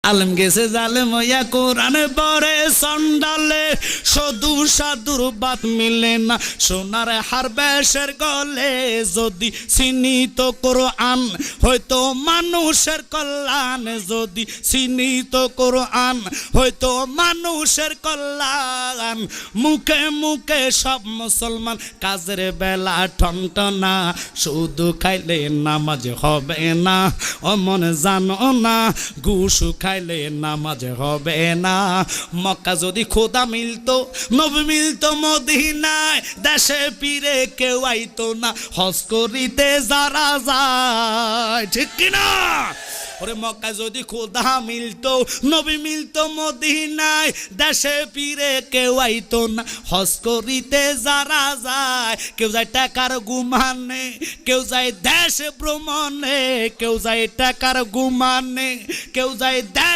আলম গেছে জালেম হইয়া কোরআনে পড়ে সন্ডালে শুধু সাধুর বাত মিলে না সোনার হারবেশের গলে যদি চিহ্নিত কোরআন হয়তো মানুষের কল্যাণ যদি চিহ্নিত কোরআন হয়তো মানুষের কল্যাণ মুখে মুখে সব মুসলমান কাজের বেলা টনটনা শুধু খাইলে নামাজ হবে না ও মনে জানো না ঘুষ খাইলে নামাজ হবে না মক্কা যদি খোদা মিলতো নবী মিলতো মদিনায় দেশে ফিরে কেউ আইতো না হজ করিতে যারা যায় ঠিক কিনা ওরে মক্কা যদি খোদা মিলতো নবী মিলতো মদিনায় দেশে ফিরে কেউ আইতো না হজ করিতে যারা যায় কেউ যায় টাকার গুমানে কেউ যায় দেশ ভ্রমণে কেউ যায় টাকার গুমানে কেউ যায়